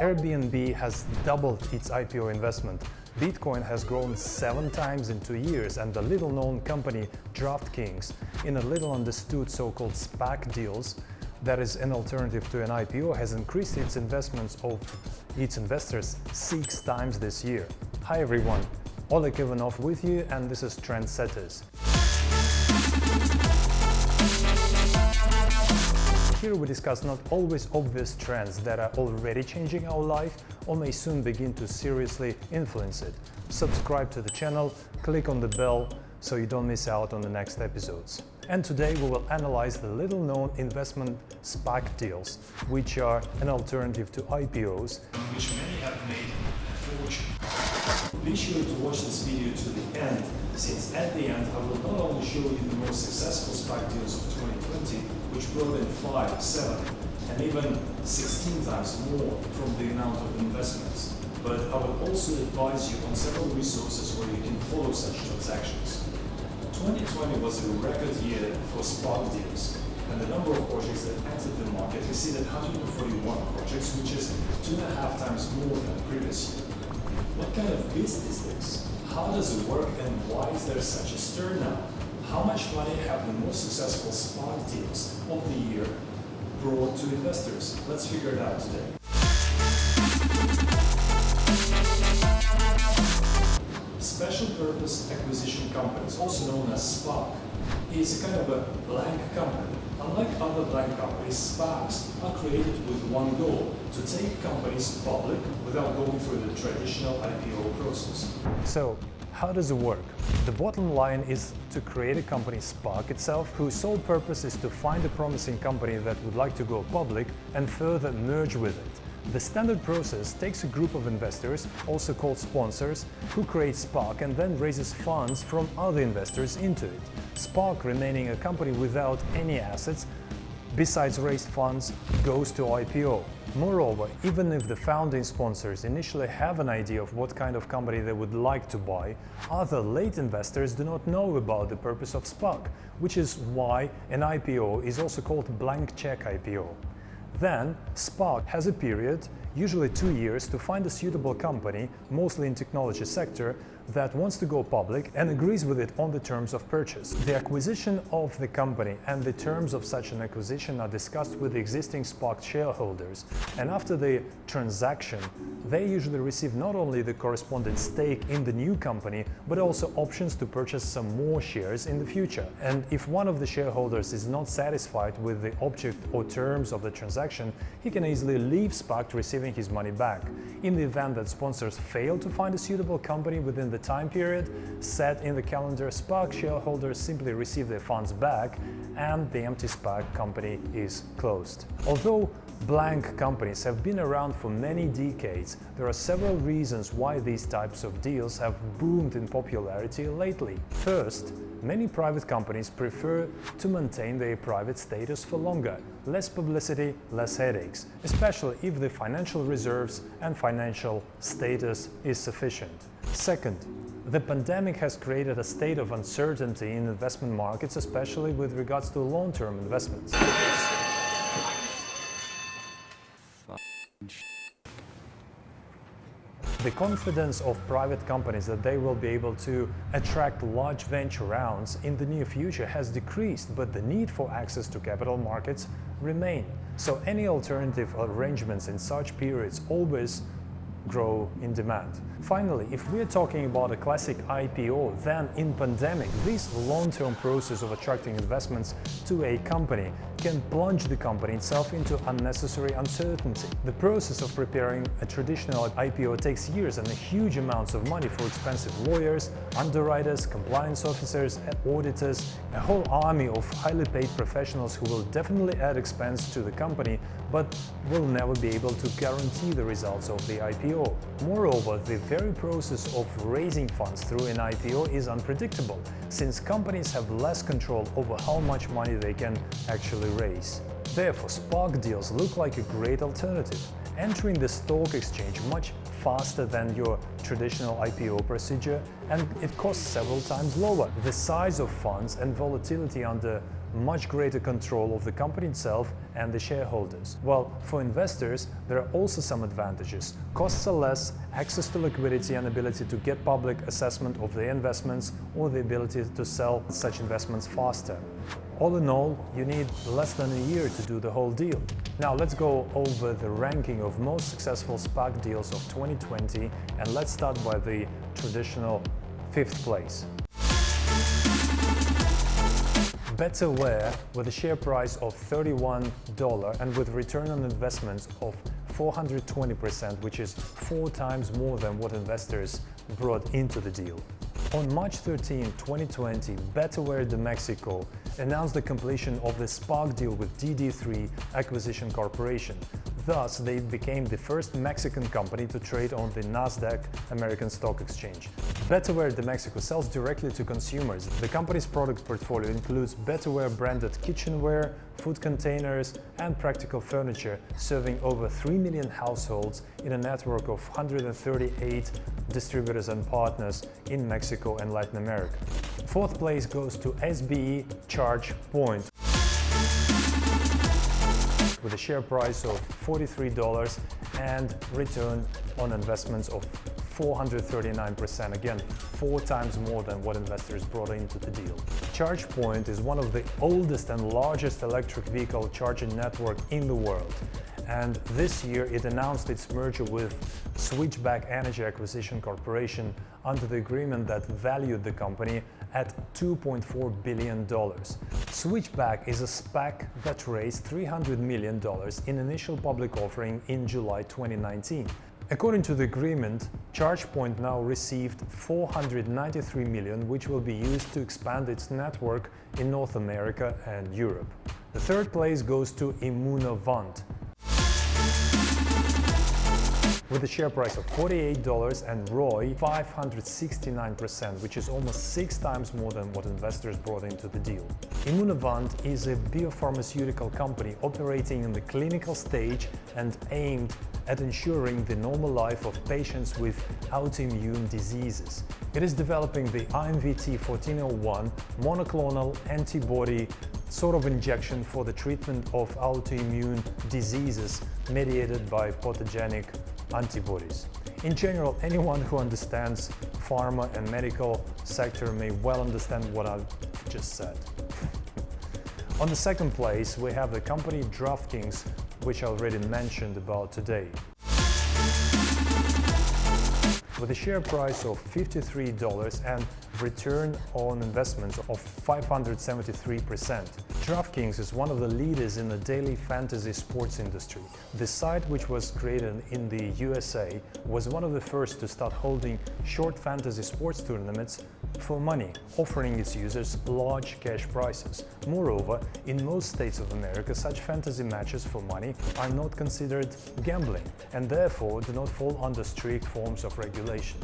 Airbnb has doubled its IPO investment. Bitcoin has grown 7 times in 2 years, and the little-known company DraftKings, in a little understood so-called SPAC deals, that is an alternative to an IPO, has increased its investments of its investors 6 times this year. Hi everyone, Oleg Ivanov with you, and this is Trendsetters. Here we discuss not always obvious trends that are already changing our life or may soon begin to seriously influence it. Subscribe to the channel, click on the bell so you don't miss out on the next episodes. And today we will analyze the little-known investment SPAC deals, which are an alternative to IPOs, which many have made a fortune. Be sure to watch this video to the end, since at the end I will not only show you the most successful SPAC deals of 2020, which brought in 5, 7, and even 16 times more from the amount of investments, but I will also advise you on several resources where you can follow such transactions. 2020 was a record year for SPAC deals, and the number of projects that entered the market exceeded 141 projects, which is 2.5 times more than the previous year. What kind of business is this? How does it work, and why is there such a stir now? How much money have the most successful SPAC deals of the year brought to investors? Let's figure it out today. Special Purpose Acquisition Companies, also known as SPAC, is a kind of a blank company. Unlike other blank companies, SPACs are created with one goal: to take companies public without going through the traditional IPO process. So, how does it work? The bottom line is to create a company, SPAC itself, whose sole purpose is to find a promising company that would like to go public and further merge with it. The standard process takes a group of investors, also called sponsors, who create SPAC and then raises funds from other investors into it. SPAC, remaining a company without any assets, besides raised funds, goes to IPO. Moreover, even if the founding sponsors initially have an idea of what kind of company they would like to buy, other late investors do not know about the purpose of SPAC, which is why an IPO is also called blank check IPO. Then, SPAC has a period, usually 2 years, to find a suitable company, mostly in technology sector, that wants to go public and agrees with it on the terms of purchase. The acquisition of the company and the terms of such an acquisition are discussed with the existing SPAC shareholders, and after the transaction, they usually receive not only the corresponding stake in the new company, but also options to purchase some more shares in the future. And if one of the shareholders is not satisfied with the object or terms of the transaction, he can easily leave SPAC, receiving his money back. In the event that sponsors fail to find a suitable company within the time period set in the calendar, SPAC shareholders simply receive their funds back and the empty SPAC company is closed. Although blank companies have been around for many decades, there are several reasons why these types of deals have boomed in popularity lately. First, many private companies prefer to maintain their private status for longer. Less publicity, less headaches, especially if the financial reserves and financial status is sufficient. Second, the pandemic has created a state of uncertainty in investment markets, especially with regards to long-term investments. The confidence of private companies that they will be able to attract large venture rounds in the near future has decreased, but the need for access to capital markets remain. So any alternative arrangements in such periods always grow in demand. Finally, if we're talking about a classic IPO, then in pandemic, this long-term process of attracting investments to a company can plunge the company itself into unnecessary uncertainty. The process of preparing a traditional IPO takes years and huge amounts of money for expensive lawyers, underwriters, compliance officers, auditors, a whole army of highly paid professionals who will definitely add expense to the company, but will never be able to guarantee the results of the IPO. Moreover, the very process of raising funds through an IPO is unpredictable, since companies have less control over how much money they can actually raise. Therefore, SPAC deals look like a great alternative, entering the stock exchange much faster than your traditional IPO procedure, and it costs several times lower. The size of funds and volatility under much greater control of the company itself and the shareholders. Well, for investors, there are also some advantages. Costs are less, access to liquidity and ability to get public assessment of their investments, or the ability to sell such investments faster. All in all, you need less than a year to do the whole deal. Now let's go over the ranking of most successful SPAC deals of 2020, and let's start by the traditional 5th place. Betterware, with a share price of $31 and with return on investments of 420%, which is 4 times more than what investors brought into the deal. On March 13, 2020, Betterware de Mexico announced the completion of the SPAC deal with DD3 Acquisition Corporation. Thus, they became the first Mexican company to trade on the Nasdaq American Stock Exchange. Betterware de Mexico sells directly to consumers. The company's product portfolio includes Betterware branded kitchenware, food containers, and practical furniture, serving over 3 million households in a network of 138 distributors and partners in Mexico and Latin America. 4th place goes to SBE Charge Point, with a share price of $43 and return on investments of 439%, again 4 times more than what investors brought into the deal. ChargePoint is one of the oldest and largest electric vehicle charging network in the world, and this year it announced its merger with Switchback Energy Acquisition Corporation under the agreement that valued the company at $2.4 billion. Switchback is a SPAC that raised $300 million in initial public offering in July 2019. According to the agreement, ChargePoint now received $493 million, which will be used to expand its network in North America and Europe. The 3rd place goes to Immunovant, with a share price of $48 and ROI 569%, which is almost 6 times more than what investors brought into the deal. Immunovant is a biopharmaceutical company operating in the clinical stage and aimed at ensuring the normal life of patients with autoimmune diseases. It is developing the IMVT-1401 monoclonal antibody sort of injection for the treatment of autoimmune diseases mediated by pathogenic antibodies. In general, anyone who understands pharma and medical sector may well understand what I've just said. On the 2nd place, we have the company DraftKings, which I already mentioned about today, with a share price of $53 and return on investments of 573%. DraftKings is one of the leaders in the daily fantasy sports industry. The site, which was created in the USA, was one of the first to start holding short fantasy sports tournaments for money, offering its users large cash prizes. Moreover, in most states of America, such fantasy matches for money are not considered gambling and therefore do not fall under strict forms of regulation.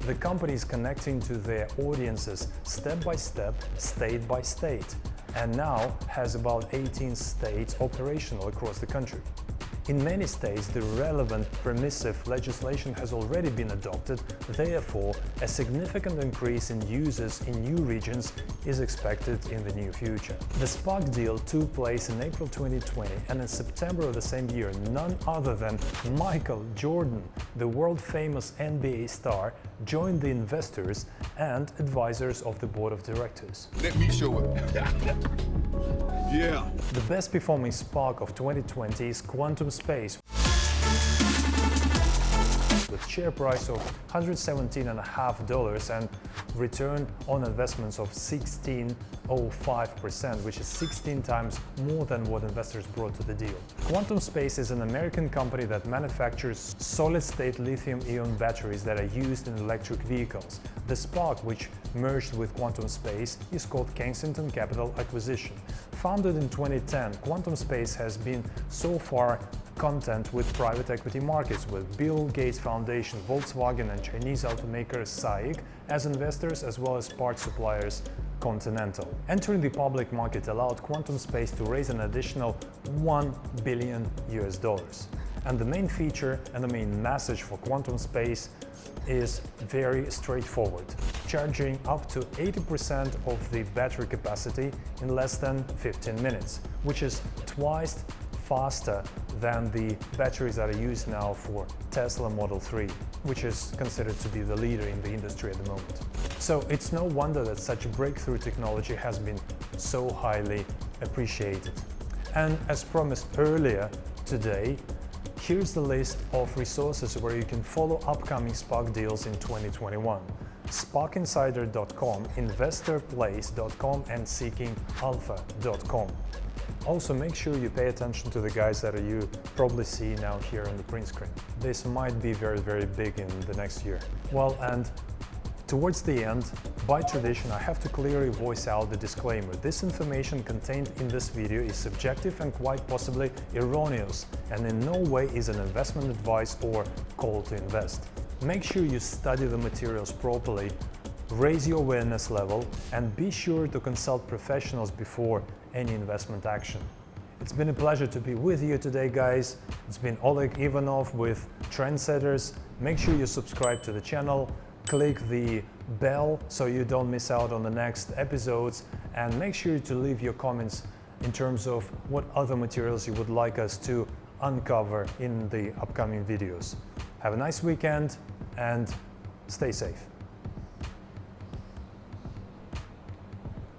The company is connecting to their audiences step by step, state by state, and now has about 18 states operational across the country. In many states, the relevant permissive legislation has already been adopted, therefore, a significant increase in users in new regions is expected in the near future. The SPAC deal took place in April 2020, and in September of the same year, none other than Michael Jordan, the world-famous NBA star, joined the investors and advisors of the board of directors. Let me show it. Yeah. The best performing SPAC of 2020 is Quantum Space, with share price of $117.50 and return on investments of 16.05%, which is 16 times more than what investors brought to the deal. Quantum Space is an American company that manufactures solid-state lithium-ion batteries that are used in electric vehicles. The SPAC, which merged with Quantum Space, is called Kensington Capital Acquisition. Founded in 2010, Quantum Space has been so far content with private equity markets, with Bill Gates Foundation, Volkswagen and Chinese automaker SAIC as investors, as well as parts suppliers Continental. Entering the public market allowed Quantum Space to raise an additional $1 billion. And the main feature and the main message for quantum space is very straightforward. Charging up to 80% of the battery capacity in less than 15 minutes, which is twice faster than the batteries that are used now for Tesla Model 3, which is considered to be the leader in the industry at the moment. So it's no wonder that such a breakthrough technology has been so highly appreciated. And as promised earlier today, here's the list of resources where you can follow upcoming SPAC deals in 2021. SPACinsider.com, investorplace.com and seekingalpha.com. Also, make sure you pay attention to the guys that you probably see now here on the print screen. This might be very, very big in the next year. Well, and towards the end, by tradition, I have to clearly voice out the disclaimer. This information contained in this video is subjective and quite possibly erroneous, and in no way is an investment advice or call to invest. Make sure you study the materials properly, raise your awareness level, and be sure to consult professionals before any investment action. It's been a pleasure to be with you today, guys. It's been Oleg Ivanov with Trendsetters. Make sure you subscribe to the channel, click the bell so you don't miss out on the next episodes, and make sure to leave your comments in terms of what other materials you would like us to uncover in the upcoming videos. Have a nice weekend and stay safe.